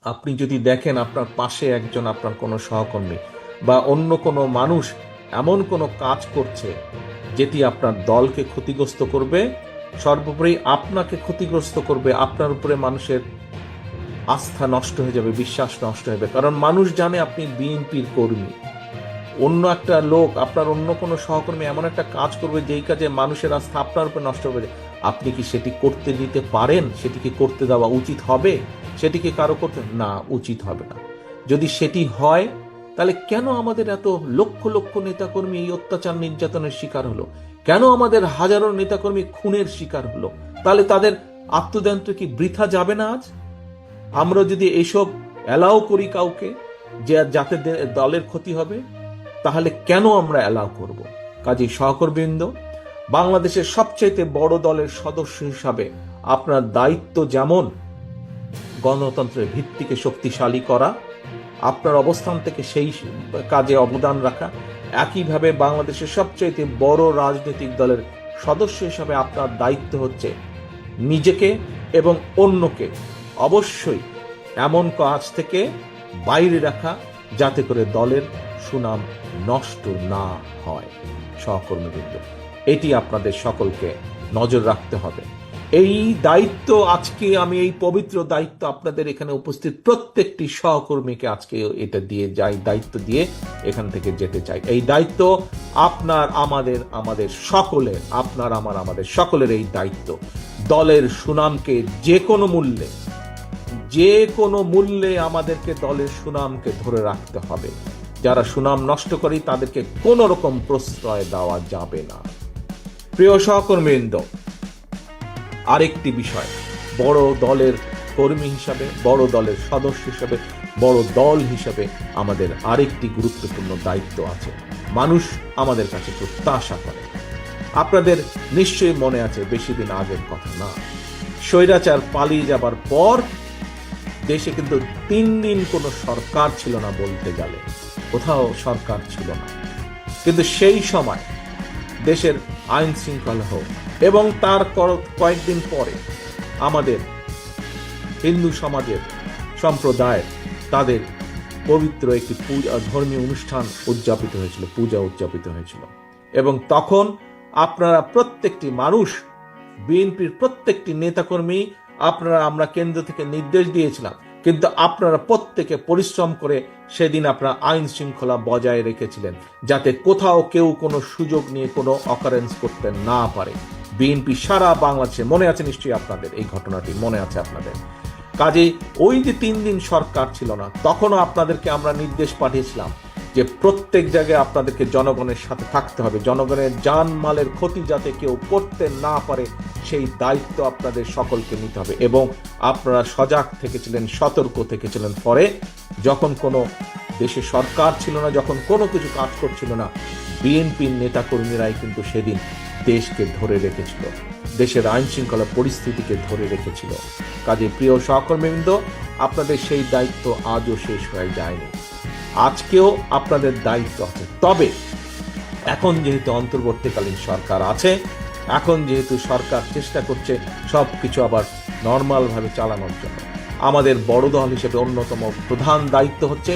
আপনি যদি দেখেন আপনার পাশে একজন আপনার কোনো সহকর্মী বা অন্য কোনো মানুষ এমন কোনো কাজ করছে যেটি আপনার দলকে ক্ষতিগ্রস্ত করবে, সর্বোপরি আপনাকে ক্ষতিগ্রস্ত করবে, আপনার উপরে মানুষের আস্থা নষ্ট হয়ে যাবে, বিশ্বাস নষ্ট হয়ে যাবে। কারণ মানুষ জানে আপনি বিএনপির কর্মী। অন্য একটা লোক, আপনার অন্য কোনো সহকর্মী এমন একটা কাজ করবে যেই কাজে মানুষের আস্থা আপনার উপর নষ্ট হবে, আপনি কি সেটি করতে দিতে পারেন? সেটি কি করতে দেওয়া উচিত হবে? সেটি কি কারো করতে, না, উচিত হবে না। যদি সেটি হয়, তাহলে কেন আমাদের এত লক্ষ লক্ষ নেতাকর্মী এই অত্যাচার নির্যাতনের শিকার হলো? কেন আমাদের হাজারো নেতাকর্মী খুনের শিকার হলো? তাহলে তাদের আত্মদান্ত কি বৃথা যাবে না আজ? আমরা যদি এসব অ্যালাউ করি কাউকে, যে যাতে দলের ক্ষতি হবে, তাহলে কেন আমরা অ্যালাউ করব? কাজেই সহকর্মীবৃন্দ, বাংলাদেশের সবচেয়ে বড় দলের সদস্য হিসাবে আপনার দায়িত্ব যেমন গণতন্ত্রের ভিত্তিকে শক্তিশালী করা, আপনার অবস্থান থেকে সেই কাজে অবদান রাখা, একইভাবে বাংলাদেশের সবচেয়ে বড় রাজনৈতিক দলের সদস্য হিসাবে আপনার দায়িত্ব হচ্ছে নিজেকে এবং অন্যকে অবশ্যই এমন কাজ থেকে বাইরে রাখা যাতে করে দলের সুনাম নষ্ট না হয়। সহকর্মীবৃন্দ, এটি আপনাদের সকলকে নজর রাখতে হবে। এই দায়িত্ব আজকে আমি, এই পবিত্র দায়িত্ব আপনাদের এখানে উপস্থিত প্রত্যেকটি সহকর্মীকে আজকে এটা দিয়ে যাই, দায়িত্ব দিয়ে এখান থেকে যেতে চাই। এই দায়িত্ব আপনার, আমাদের সকলের, আপনার আমার আমাদের সকলের এই দায়িত্ব। দলের সুনামকে যে কোনো মূল্যে আমাদেরকে দলের সুনামকে ধরে রাখতে হবে। যারা সুনাম নষ্ট করে তাদেরকে কোনো রকম প্রশ্রয় দেওয়া যাবে না। প্রিয় সহকর্মীবৃন্দ, আরেকটি বিষয়, বড় দলের কর্মী হিসাবে, বড় দলের সদস্য হিসাবে, বড় দল হিসাবে আমাদের আরেকটি গুরুত্বপূর্ণ দায়িত্ব আছে। মানুষ আমাদের কাছে প্রত্যাশা করে। আপনাদের নিশ্চয়ই মনে আছে, বেশি দিন আগের কথা না, স্বৈরাচার পালিয়ে যাবার পর দেশে কিন্তু 3 দিন কোনো সরকার ছিল না, বলতে গেলে কোথাও সরকার ছিল না। কিন্তু সেই সময় দেশের আইন শৃঙ্খলা হোক, এবং তার কয়েকদিন পরে আমাদের হিন্দু সমাজের সম্প্রদায় তাদের পবিত্র একটি ধর্মীয় অনুষ্ঠান উদযাপিত হয়েছিল, পূজা উদযাপিত হয়েছিল। এবং তখন আপনারা প্রত্যেকটি মানুষ, বিএনপির প্রত্যেকটি নেতাকর্মী, আমরা কেন্দ্র থেকে নির্দেশ দিয়েছিলাম, কিন্তু আপনারা প্রত্যেকে পরিশ্রম করে সেদিন আপনারা আইন শৃঙ্খলা বজায় রেখেছিলেন, যাতে কোথাও কেউ কোনো সুযোগ নিয়ে কোনো অকারেন্স করতে না পারে। বিএনপি সারা বাংলাদেশে, মনে আছে নিশ্চয়ই আপনাদের এই ঘটনাটি, মনে আছে আপনাদের। কাজেই ওই যে 3 দিন সরকার ছিল না, তখনও আপনাদেরকে আমরা নির্দেশ পাঠিয়েছিলাম যে প্রত্যেক জায়গায় আপনাদেরকে জনগণের সাথে থাকতে হবে, জনগণের জানমালের ক্ষতি যাতে কেউ করতে না পারে সেই দায়িত্ব আপনাদের সকলকে নিতে হবে। এবং আপনারা সজাগ থেকেছিলেন, সতর্ক থেকেছিলেন। পরে যখন কোনো দেশে সরকার ছিল না, যখন কোনো কিছু কাজ করছিল না, বিএনপির নেতাকর্মীরাই কিন্তু সেদিন দেশকে ধরে রেখেছিল, দেশের আইন শৃঙ্খলা পরিস্থিতিকে ধরে রেখেছিল। কাজে প্রিয় সহকর্মীবৃন্দ, আপনাদের সেই দায়িত্ব আজও শেষ হয়ে যায়নি, আজকেও আপনাদের দায়িত্ব আছে। তবে এখন যেহেতু অন্তর্বর্তীকালীন সরকার আছে, এখন যেহেতু সরকার চেষ্টা করছে সবকিছু আবার নর্মালভাবে চালানোর জন্য, আমাদের বড় দল হিসেবে অন্যতম প্রধান দায়িত্ব হচ্ছে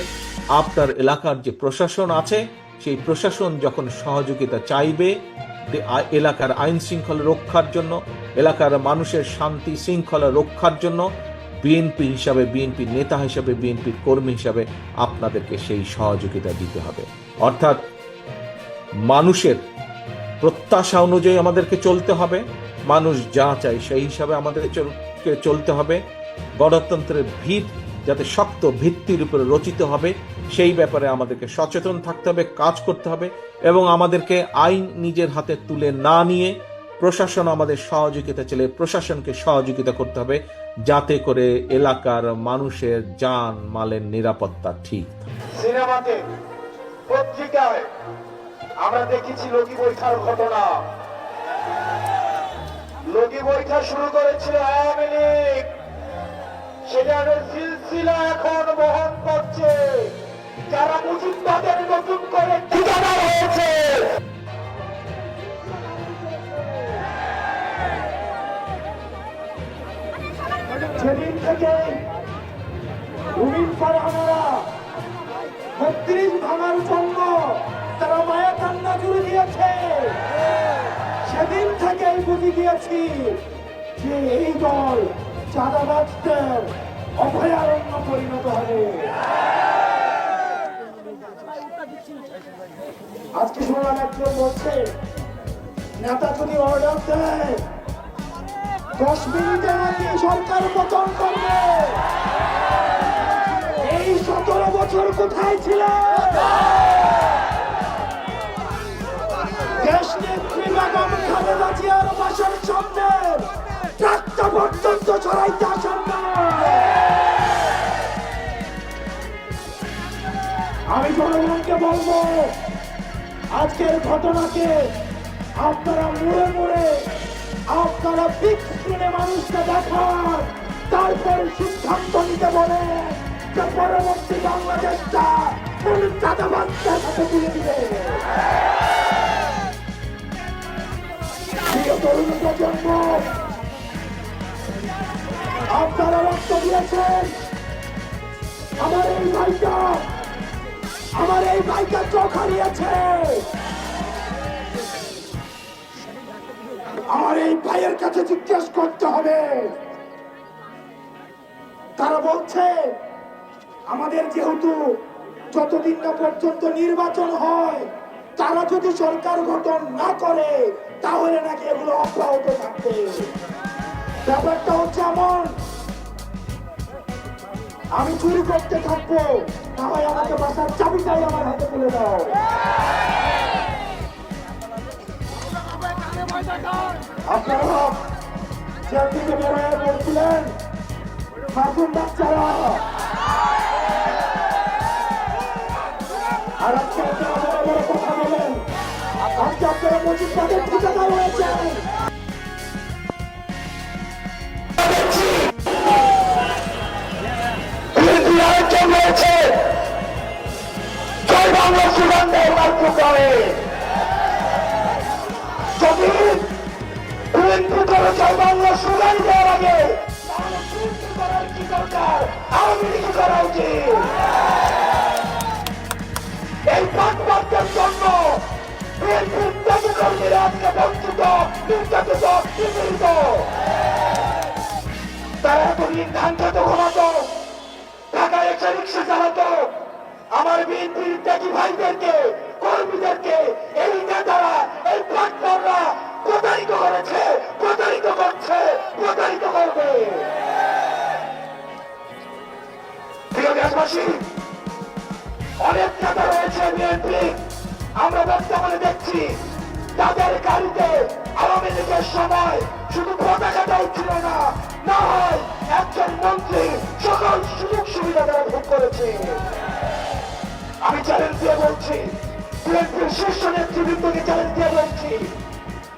আপনার এলাকার যে প্রশাসন আছে, সেই প্রশাসন যখন সহযোগিতা চাইবে এলাকার আইন শৃঙ্খলা রক্ষার জন্য, এলাকার মানুষের শান্তি শৃঙ্খলা রক্ষার জন্য, বিএনপি হিসাবে, বিএনপির নেতা হিসাবে, বিএনপির কর্মী হিসাবে আপনাদেরকে সেই সহযোগিতা দিতে হবে। অর্থাৎ মানুষের প্রত্যাশা অনুযায়ী আমাদেরকে চলতে হবে, মানুষ যা চাই সেই হিসাবে আমাদেরকে চলতে হবে। গণতন্ত্রের ভিত যাতে শক্ত ভিত্তির উপরে রচিত হবে, সেই ব্যাপারে আমাদেরকে সচেতন থাকতে হবে, কাজ করতে হবে। এবং আমাদেরকে আইন নিজের হাতে তুলে না নিয়ে প্রশাসন আমাদের সহযোগিতা চাইলে প্রশাসনকে সহযোগিতা করতে হবে, যাতে করে এলাকার মানুষের জান মালের নিরাপত্তা ঠিক থাকে। সিনেমাতে, পত্রিকায় আমরা দেখেছি লগি বৈঠার ঘটনা। লগি বৈঠা শুরু করেছিল আওয়ামী লীগ, সেখানে সিলসিলা এখন বহন করছে যারা মুজিববাদের নতুন করে ঠিকানা হয়েছে। সেদিন থেকে দিয়েছে, সেদিন থেকেই বুঝে গিয়েছি যে এই দল চাঁদাবাজদের অভয়ারণ্য পরিণত হবে। আজকে শুনলাম একজন বলছে নেতা যদি অর্ডার দেয় 10 মিনিটে নাকি সরকার পতন করবে। এই 17 বছর কোথায় ছিল? দেশ নেত্রী বেগম খালেদা জিয়ার বাসার সামনে ট্রাকটা পর্যন্ত ছড়াইতে আসেন না। আমি জনগণকে বলবো আজকের ঘটনাকে আপনারা মুড়ে মুড়ে আপনারা বিগ স্ক্রিনে মানুষকে দেখান, তারপর সিদ্ধান্ত নিতে বলে যে পরবর্তী বাংলাদেশটা কোন চাঁদাবাজদের হাতে তুলে দিবে। প্রিয় তরুণ প্রজন্ম, আপনারা রক্ত দিয়েছেন। আমার এই ভাইটা চোখ হারিয়েছে। আমার এই ভাইয়ের কাছে জিজ্ঞেস করতে হবে। তারা বলছে আমাদের যেহেতু যতদিন না পর্যন্ত নির্বাচন হয় তারা যদি সরকার গঠন না করে তাহলে নাকি এগুলো অব্যাহত থাকবে। ব্যাপারটা হচ্ছে এমন, আমি চুরি করতে থাকবো, না হয় আমাকে বাসার চাবিটাই আমার হাতে তুলে দাও। আপনারা জেল থেকে বের হয়ে বলছিলেন মাসুম বাচ্চারা, আর আজকে আপনারা বড় বড় কথা বলেন। আজকে আপনারা মুজিববাদের ঠিকাদার হয়েছেন। রয়েছে জয় বাংলা স্লোগান দেয় মাত্র করে। যদি বিএনপি করে জয় বাংলা স্লোগান দেওয়ার আগে তাহলে বিএনপি করার কি দরকার? আওয়ামী লীগ করা উচিত। এই পাটপাটদের জন্য বিএনপির ত্যাগী কর্মীরা আজকে বঞ্চিত, নির্যাতিত, নিপীড়িত। তারা এতদিন ধান খেতে ঘুমাতো, ঢাকায় একটা রিক্সা চালাতো। আমার বিএনপির ত্যাগী ভাইদেরকে, কর্মীদেরকে এই নেতারা, এই প্ল্যাটফর্মরা প্রতারিত করেছে, প্রতারিত করছে, প্রতারিত করবে। প্রিয় দেশবাসী, অনেক নেতা রয়েছে বিএনপি, আমরা বর্তমানে দেখছি তাদের গাড়িতে আওয়ামী লীগের সময় শুধু পতাকাটাই ছিল না, না হয় একজন মন্ত্রী সকল সুযোগ সুবিধা তারা ভোগ করেছে। আমি চ্যালেঞ্জ দিয়ে বলছি, বিএনপির শীর্ষ নেতৃবৃন্দকে চ্যালেঞ্জ দিয়ে বলছি,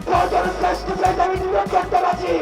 প্রয়োজন ফেস টু ফেস আমি নিয়োগ করতে পারছি।